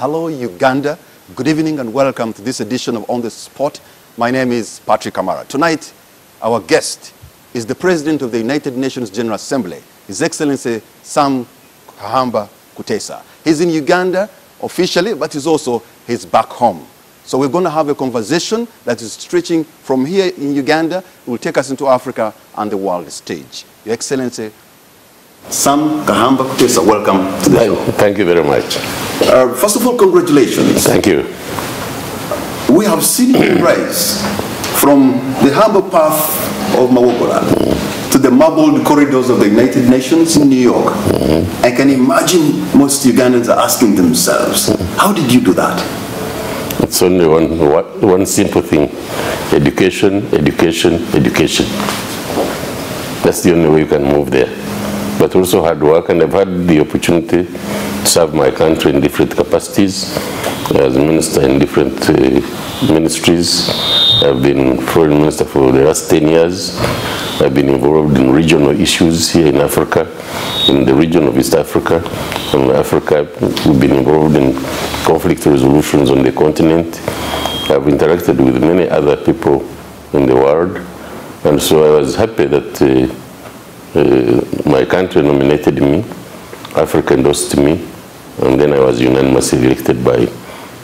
Hello, Uganda. Good evening and welcome to this edition of On the Spot. My name is Patrick Kamara. Tonight, our guest is the President of the United Nations General Assembly, His Excellency Sam Kutesa. He's in Uganda officially, but he's back home. So we're going to have a conversation that is stretching from here in Uganda. It will take us into Africa and the world stage. Your Excellency, Sam Kutesa, welcome to the show. Thank you very much. First of all, congratulations. Thank you. We have seen you rise from the humble path of Mawogola to the marbled corridors of the United Nations in New York. I can imagine most Ugandans are asking themselves, how did you do that? It's only one simple thing. Education, education, education. That's the only way you can move there. But also hard work, and I've had the opportunity to serve my country in different capacities as a minister in different ministries. I've been foreign minister for the last 10 years. I've been involved in regional issues here in Africa, in the region of East Africa. In Africa, we've been involved in conflict resolutions on the continent. I've interacted with many other people in the world, and so I was happy that my country nominated me, Africa endorsed me, and then I was unanimously elected by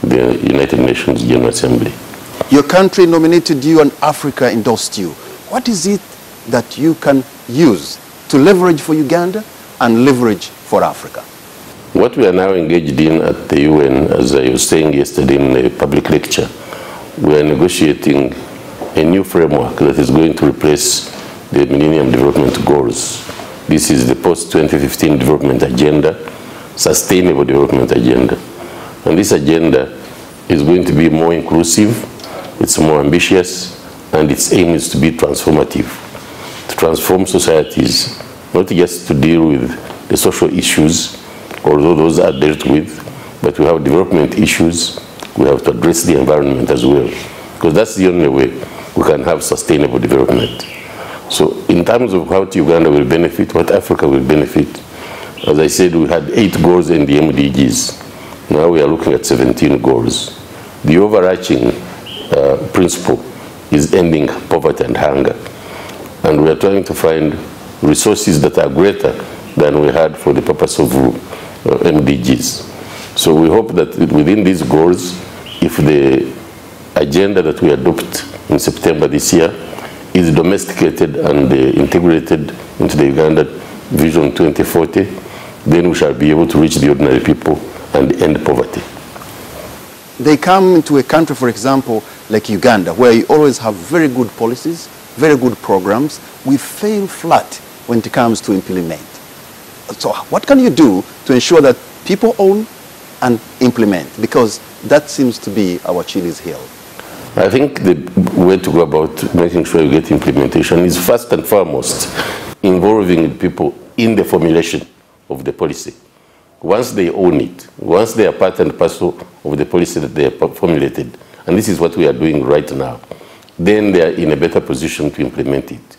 the United Nations General Assembly. Your country nominated you and Africa endorsed you. What is it that you can use to leverage for Uganda and leverage for Africa? What we are now engaged in at the UN, as I was saying yesterday in a public lecture, we are negotiating a new framework that is going to replace the Millennium Development Goals. This is the post-2015 development agenda, sustainable development agenda. And this agenda is going to be more inclusive, it's more ambitious, and its aim is to be transformative, to transform societies, not just to deal with the social issues, although those are dealt with, but we have development issues, we have to address the environment as well, because that's the only way we can have sustainable development. So in terms of how Uganda will benefit, what Africa will benefit, as I said, we had 8 goals in the MDGs. Now we are looking at 17 goals. The overarching principle is ending poverty and hunger. And we are trying to find resources that are greater than we had for the purpose of MDGs. So we hope that within these goals, if the agenda that we adopt in September this year is domesticated and integrated into the Uganda Vision 2040, then we shall be able to reach the ordinary people and end poverty. They come into a country, for example, like Uganda, where you always have very good policies, very good programs. We fail flat when it comes to implement. So what can you do to ensure that people own and implement? Because that seems to be our Achilles heel. I think the way to go about making sure you get implementation is first and foremost involving people in the formulation of the policy. Once they own it, once they are part and parcel of the policy that they have formulated, and this is what we are doing right now, then they are in a better position to implement it.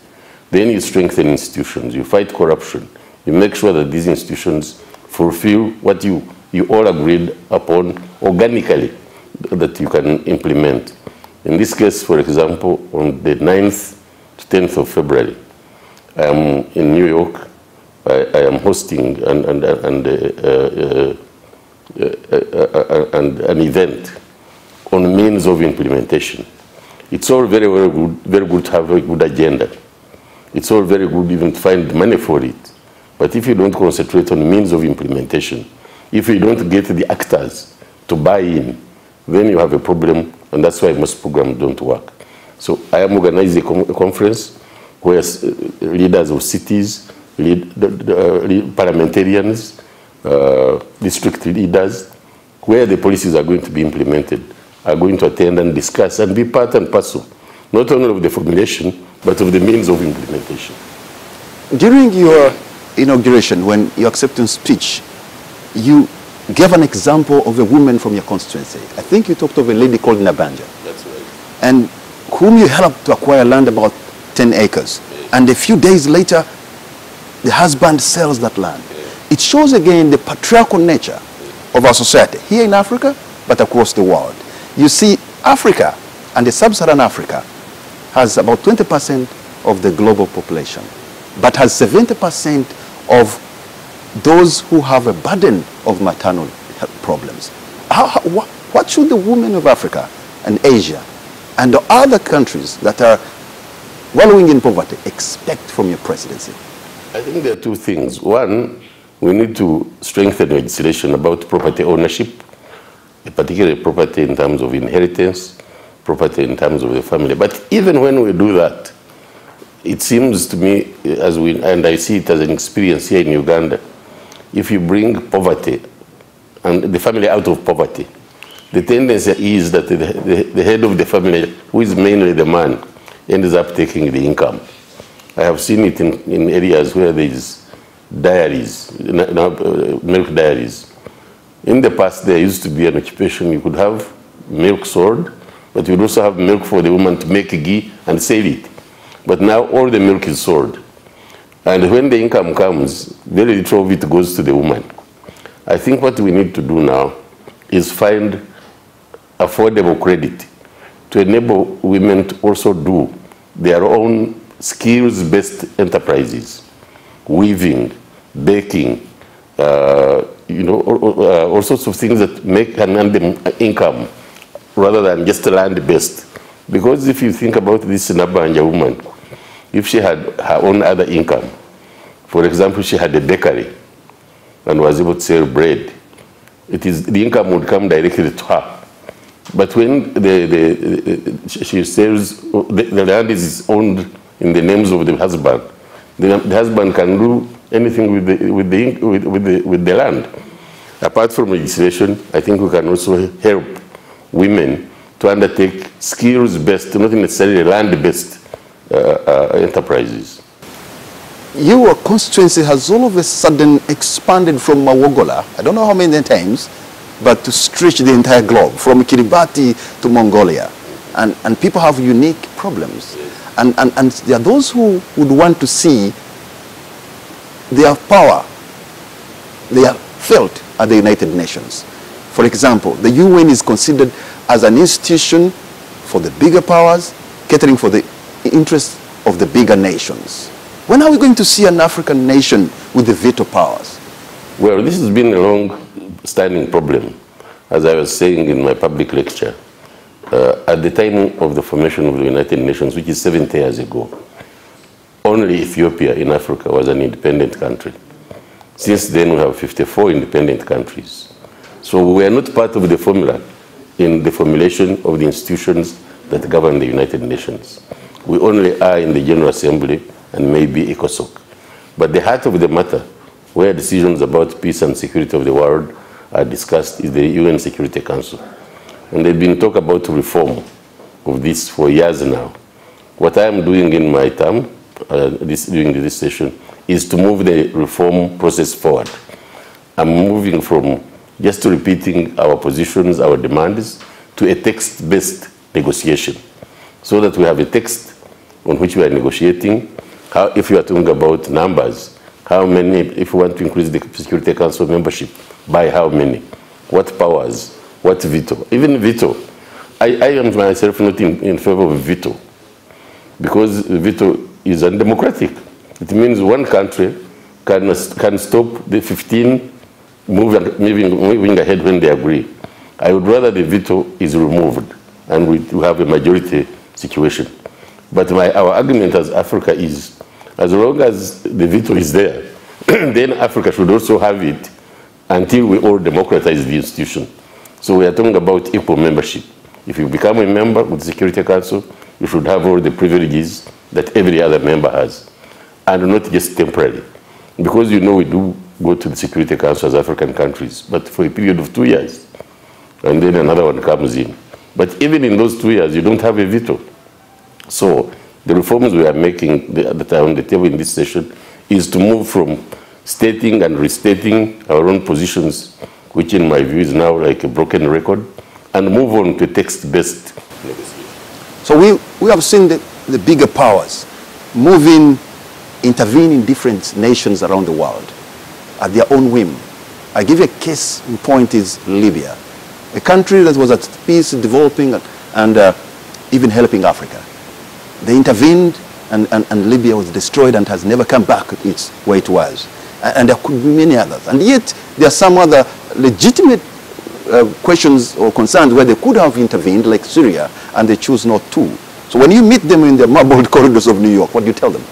Then you strengthen institutions, you fight corruption, you make sure that these institutions fulfill what you all agreed upon organically that you can implement. In this case, for example, on the 9th to 10th of February, I am in New York. I am hosting an event on means of implementation. It's all very good to have a good agenda. It's all very good even to find money for it. But if you don't concentrate on means of implementation, if you don't get the actors to buy in, then you have a problem, and that's why most programs don't work. So I am organizing a conference where leaders of cities, parliamentarians, district leaders, where the policies are going to be implemented, are going to attend and discuss and be part and parcel, not only of the formulation, but of the means of implementation. During your inauguration, when your acceptance speech, you gave an example of a woman from your constituency. I think you talked of a lady called Nabanja. That's right. And whom you helped to acquire land about 10 acres. And a few days later, the husband sells that land. It shows again the patriarchal nature of our society, here in Africa, but across the world. You see, Africa and the sub-Saharan Africa has about 20% of the global population, but has 70% of those who have a burden of maternal health problems. What should the women of Africa and Asia and the other countries that are wallowing in poverty expect from your presidency? I think there are two things. One, we need to strengthen legislation about property ownership, particularly property in terms of inheritance, property in terms of the family. But even when we do that, it seems to me, and I see it as an experience here in Uganda, if you bring poverty and the family out of poverty, the tendency is that the head of the family, who is mainly the man, ends up taking the income. I have seen it in areas where there is dairies, milk dairies. In the past, there used to be an occupation. You could have milk sold, but you would also have milk for the woman to make ghee and sell it. But now all the milk is sold. And when the income comes, very little of it goes to the woman. I think what we need to do now is find affordable credit to enable women to also do their own skills-based enterprises, weaving, baking, all sorts of things that can earn them income rather than just land-based. Because if you think about this Nabanja woman, if she had her own other income, for example, she had a bakery and was able to sell bread, the income would come directly to her. But when she sells, the land is owned in the names of the husband, the husband can do anything with the land. Apart from legislation, I think we can also help women to undertake skills-based, not necessarily land-based enterprises. Your constituency has all of a sudden expanded from Mawogola, I don't know how many times, but to stretch the entire globe, from Kiribati to Mongolia. And people have unique problems. And there are those who would want to see their power, they are felt at the United Nations. For example, the UN is considered as an institution for the bigger powers, catering for the interests of the bigger nations. When are we going to see an African nation with the veto powers? Well, this has been a long-standing problem. As I was saying in my public lecture, at the time of the formation of the United Nations, which is 70 years ago, only Ethiopia in Africa was an independent country. Since then, we have 54 independent countries. So we are not part of the formula in the formulation of the institutions that govern the United Nations. We only are in the General Assembly and maybe ECOSOC. But the heart of the matter, where decisions about peace and security of the world are discussed, is the UN Security Council. And there's been talk about reform of this for years now. What I am doing in my term, during this session, is to move the reform process forward. I'm moving from just repeating our positions, our demands, to a text-based negotiation, so that we have a text on which we are negotiating. How, if you are talking about numbers, how many, if we want to increase the Security Council membership, by how many, what powers, what veto, even veto. I am myself not in favor of veto, because veto is undemocratic. It means one country can stop the 15 moving ahead when they agree. I would rather the veto is removed and we have a majority situation. But our argument as Africa is, as long as the veto is there, then Africa should also have it until we all democratize the institution. So we are talking about equal membership. If you become a member of the Security Council, you should have all the privileges that every other member has, and not just temporarily. Because you know we do go to the Security Council as African countries, but for a period of 2 years, and then another one comes in. But even in those 2 years, you don't have a veto. So the reforms we are making that are on the table in this session is to move from stating and restating our own positions, which in my view is now like a broken record, and move on to text-based negotiation. So we have seen the bigger powers intervene in different nations around the world at their own whim. I give you a case in point is Libya, a country that was at peace, developing, and even helping Africa. They intervened, and Libya was destroyed and has never come back its way it was. And there could be many others. And yet, there are some other legitimate questions or concerns where they could have intervened, like Syria, and they choose not to. So when you meet them in the marbled corridors of New York, what do you tell them?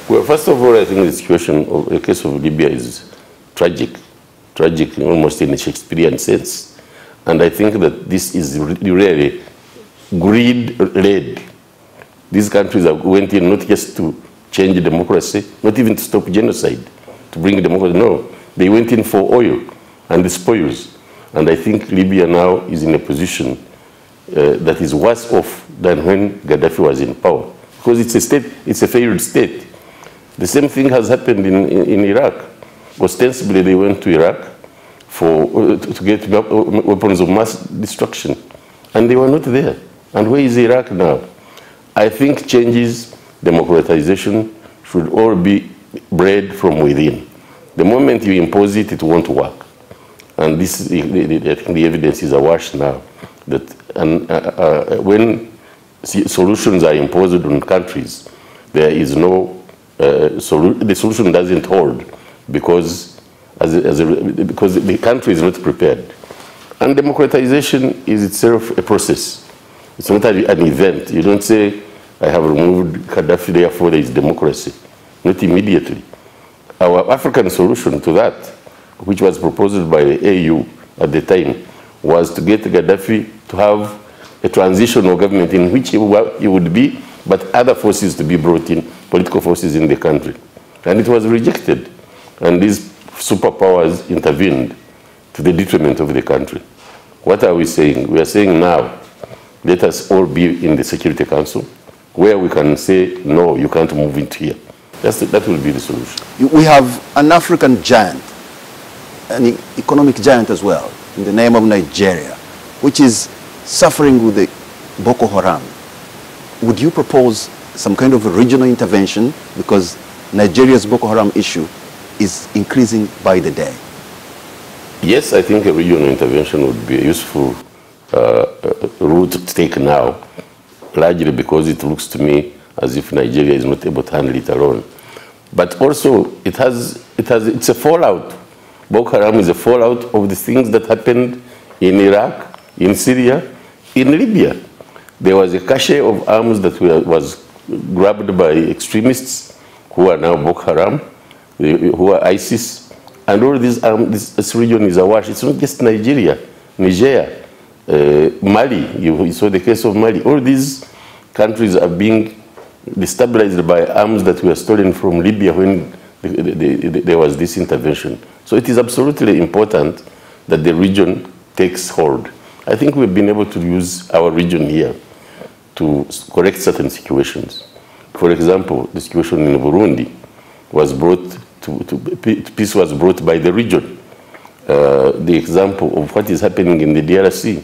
Well, first of all, I think the situation of the case of Libya is tragic almost in a Shakespearean sense. And I think that this is really greed-led. These countries went in not just to change democracy, not even to stop genocide, to bring democracy. No, they went in for oil and the spoils. And I think Libya now is in a position that is worse off than when Gaddafi was in power. Because it's a state, it's a failed state. The same thing has happened in Iraq. Ostensibly, they went to Iraq to get weapons of mass destruction. And they were not there. And where is Iraq now? I think changes, democratization, should all be bred from within. The moment you impose it, it won't work. And this, I think the evidence is awash now. That when solutions are imposed on countries, there is no the solution doesn't hold because the country is not prepared. And democratization is itself a process. It's not an event. You don't say, I have removed Gaddafi, therefore there is democracy. Not immediately. Our African solution to that, which was proposed by the AU at the time, was to get Gaddafi to have a transitional government in which he would be, but other forces to be brought in, political forces in the country. And it was rejected. And these superpowers intervened to the detriment of the country. What are we saying? We are saying now, let us all be in the Security Council, where we can say, no, you can't move it here. That will be the solution. We have an African giant, an economic giant as well, in the name of Nigeria, which is suffering with the Boko Haram. Would you propose some kind of a regional intervention because Nigeria's Boko Haram issue is increasing by the day? Yes, I think a regional intervention would be a useful route to take now, largely because it looks to me as if Nigeria is not able to handle it alone. But also, it's a fallout. Boko Haram is a fallout of the things that happened in Iraq, in Syria, in Libya. There was a cache of arms that was grabbed by extremists who are now Boko Haram, who are ISIS, and all these arms, this region is awash. It's not just Nigeria, Niger, Mali, you saw the case of Mali. All these countries are being destabilized by arms that were stolen from Libya when there was this intervention. So it is absolutely important that the region takes hold. I think we've been able to use our region here to correct certain situations. For example, the situation in Burundi was brought peace was brought by the region. The example of what is happening in the DRC,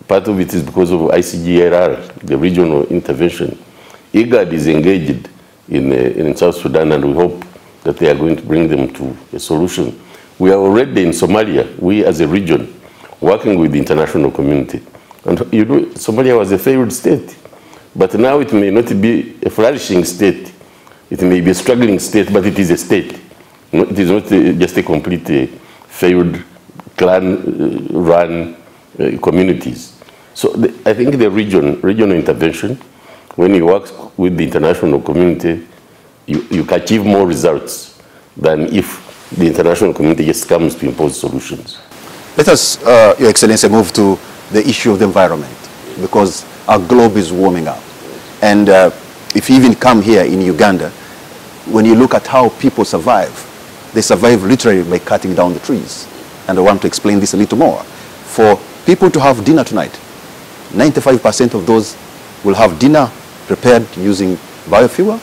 part of it is because of ICGLR, the regional intervention. IGAD is engaged in South Sudan, and we hope that they are going to bring them to a solution. We are already in Somalia, we as a region, working with the international community. And you know, Somalia was a failed state, but now it may not be a flourishing state. It may be a struggling state, but it is a state. It is not just a complete failed clan-run communities. So I think the regional intervention, when you work with the international community, you can achieve more results than if the international community just comes to impose solutions. Let us, Your Excellency, move to the issue of the environment, because our globe is warming up. And if you even come here in Uganda, when you look at how people survive, they survive literally by cutting down the trees. And I want to explain this a little more. For people to have dinner tonight, 95% of those will have dinner prepared using biofuel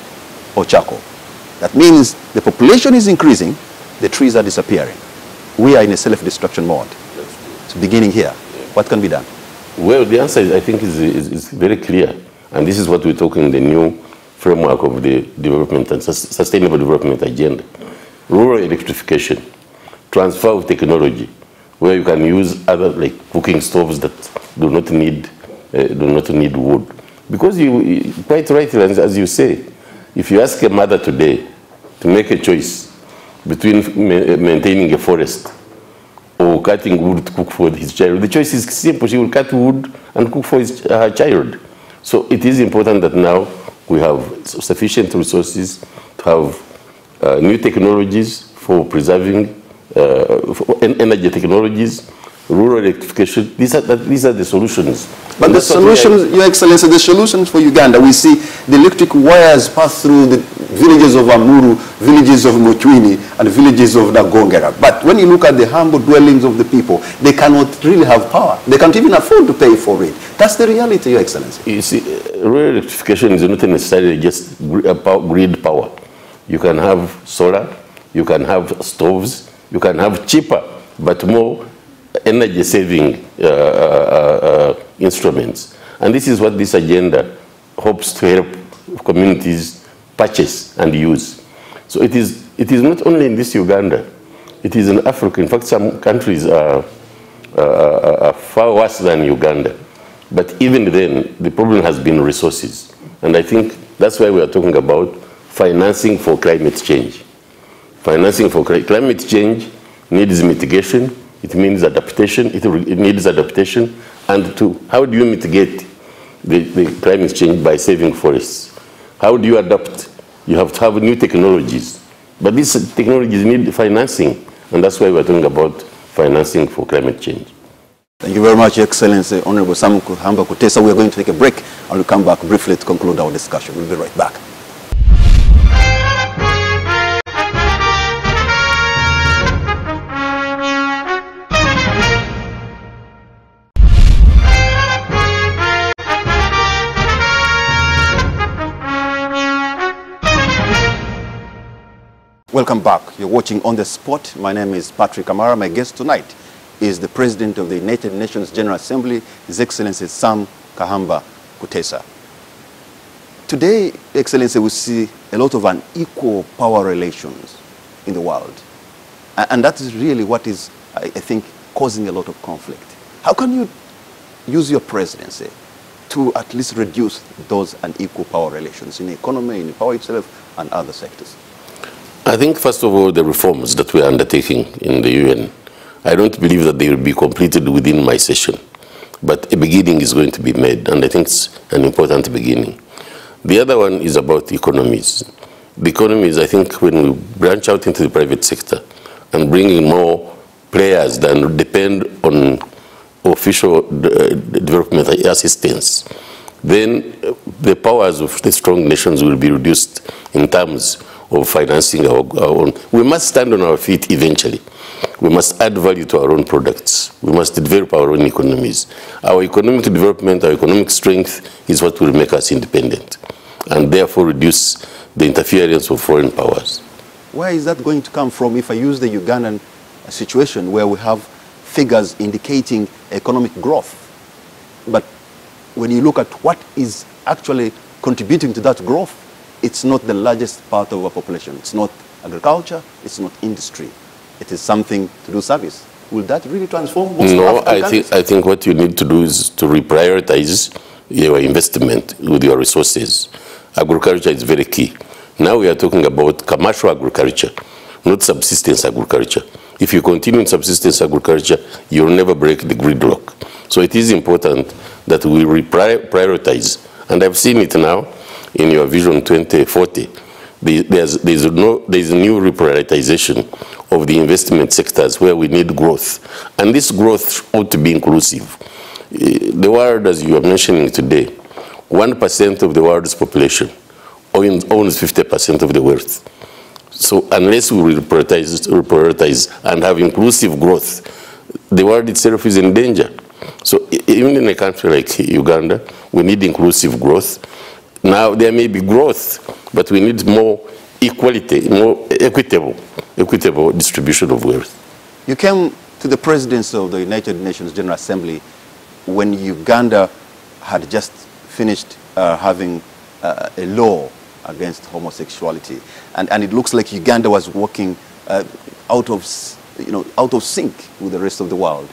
or charcoal. That means the population is increasing, the trees are disappearing. We are in a self-destruction mode. It's beginning here. What can be done? Well, the answer, I think, is very clear. And this is what we're talking in the new framework of the development and sustainable development agenda. Rural electrification, transfer of technology, where you can use other like cooking stoves that do not need wood. Because you quite right, as you say, if you ask a mother today to make a choice between maintaining a forest or cutting wood to cook for his child, the choice is simple. She will cut wood and cook for her child. So it is important that now we have sufficient resources to have new technologies for preserving energy technologies, rural electrification. These are the solutions. But the solutions, Your Excellency, the solutions for Uganda, we see the electric wires pass through the villages of Amuru, villages of Mochwini, and villages of Nagongera. But when you look at the humble dwellings of the people, they cannot really have power. They can't even afford to pay for it. That's the reality, Your Excellency. You see, rural electrification is not necessarily just grid power. You can have solar, you can have stoves, you can have cheaper but more energy-saving instruments. And this is what this agenda hopes to help communities purchase and use. So it is not only in this Uganda, it is in Africa. In fact, some countries are far worse than Uganda. But even then, the problem has been resources. And I think that's why we are talking about financing for climate change. Financing for climate change needs mitigation. It means adaptation. It needs adaptation. And how do you mitigate the climate change? By saving forests. How do you adapt? You have to have new technologies. But these technologies need financing. And that's why we're talking about financing for climate change. Thank you very much, Your Excellency, Honorable Sam Kahamba Kutesa. We are going to take a break and we'll come back briefly to conclude our discussion. We'll be right back. Welcome back. You're watching On the Spot. My name is Patrick Kamara. My guest tonight is the President of the United Nations General Assembly, His Excellency Sam Kahamba Kutesa. Today, Excellency, we see a lot of unequal power relations in the world. And that is really what is, I think, causing a lot of conflict. How can you use your presidency to at least reduce those unequal power relations in the economy, in the power itself, and other sectors? I think, first of all, the reforms that we are undertaking in the UN, I don't believe that they will be completed within my session. But a beginning is going to be made, and I think it's an important beginning. The other one is about economies. The economies, I think, when we branch out into the private sector and bring in more players that depend on official development assistance, then the powers of the strong nations will be reduced in terms of financing our own. We must stand on our feet eventually. We must add value to our own products. We must develop our own economies. Our economic development, our economic strength is what will make us independent and therefore reduce the interference of foreign powers. Where is that going to come from if I use the Ugandan situation where we have figures indicating economic growth? But when you look at what is actually contributing to that growth, it's not the largest part of our population. It's not agriculture, it's not industry. It is something to do service. Will that really transform most No, African countries? I think what you need to do is to reprioritize your investment with your resources. Agriculture is very key. Now we are talking about commercial agriculture, not subsistence agriculture. If you continue in subsistence agriculture, you'll never break the gridlock. So it is important that we reprioritize. And I've seen it now in your Vision 2040. There's a new reprioritization of the investment sectors where we need growth. And this growth ought to be inclusive. The world, as you are mentioning today, 1% of the world's population owns 50% of the wealth. So unless we reprioritize and have inclusive growth, the world itself is in danger. So even in a country like Uganda, we need inclusive growth. Now there may be growth, but we need more equality, more equitable distribution of wealth. You came to the presidency of the United Nations General Assembly when Uganda had just finished having a law against homosexuality. And it looks like Uganda was working out of out of sync with the rest of the world.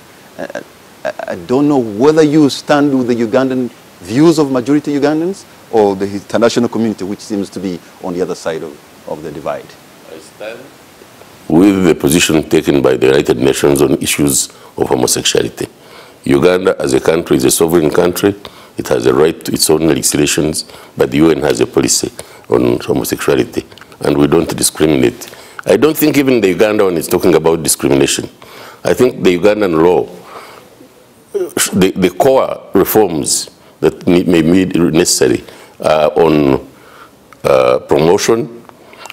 I don't know whether you stand with the Ugandan views of majority Ugandans or the international community, which seems to be on the other side of the divide. I stand with the position taken by the United Nations on issues of homosexuality. Uganda as a country is a sovereign country. It has a right to its own legislations, but the UN has a policy on homosexuality, and we don't discriminate. I don't think even the Ugandan is talking about discrimination. I think the Ugandan law, the core reforms that may be necessary on promotion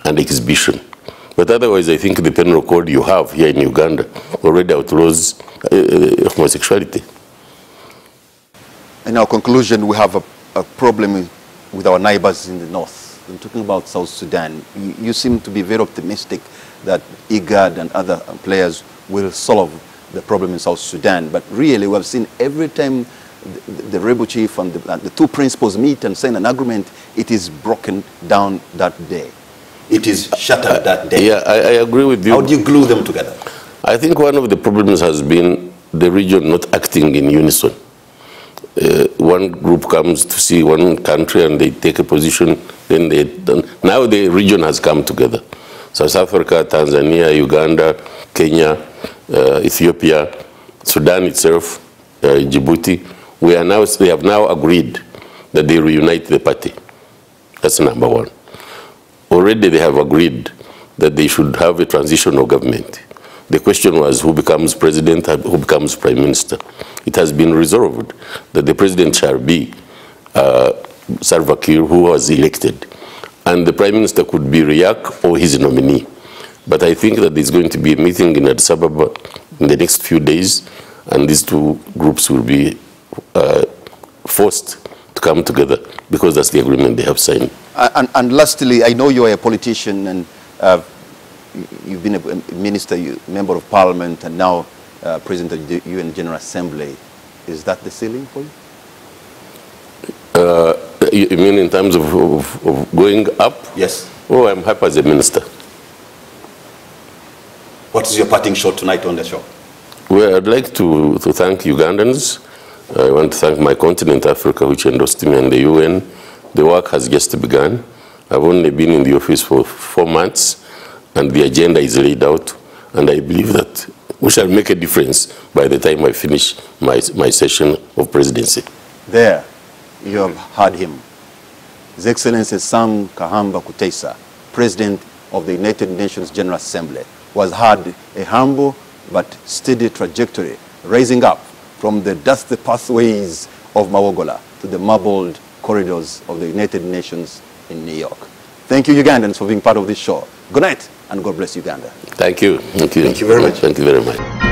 and exhibition. But otherwise, I think the penal code you have here in Uganda already outlaws homosexuality. In our conclusion, we have a problem with our neighbors in the north. When talking about South Sudan, you seem to be very optimistic that IGAD and other players will solve the problem in South Sudan. But really, we have seen every time the rebel chief and the two principals meet and sign an agreement, it is broken down that day. It is shattered that day. Yeah, I agree with you. How do you glue them together? I think one of the problems has been the region not acting in unison. One group comes to see one country and they take a position, then now the region has come together. South Africa, Tanzania, Uganda, Kenya, Ethiopia, Sudan itself, Djibouti, they have now agreed that they reunite the party. That's number one. Already they have agreed that they should have a transitional government. The question was who becomes president and who becomes prime minister. It has been resolved that the president shall be Salva Kiir, who was elected. And the prime minister could be Riek or his nominee. But I think that there's going to be a meeting in Addis Ababa in the next few days, and these two groups will be forced to come together because that's the agreement they have signed. And lastly, I know you are a politician and you've been a minister, member of parliament, and now president of the UN General Assembly. Is that the ceiling for you? You mean in terms of going up? Yes. Oh, I'm happy as a minister. What is your parting shot tonight on the show? Well, I'd like to thank Ugandans. I want to thank my continent, Africa, which endorsed me, and the UN. The work has just begun. I've only been in the office for 4 months, and the agenda is laid out, and I believe that we shall make a difference by the time I finish my session of presidency. There, you have heard him. His Excellency Sam Kahamba Kutesa, President of the United Nations General Assembly, was had a humble but steady trajectory, rising up from the dusty pathways of Mawogola to the marbled corridors of the United Nations in New York. Thank you, Ugandans, for being part of this show. Good night, and God bless Uganda. Thank you. Thank you. Thank you very much. Thank you very much.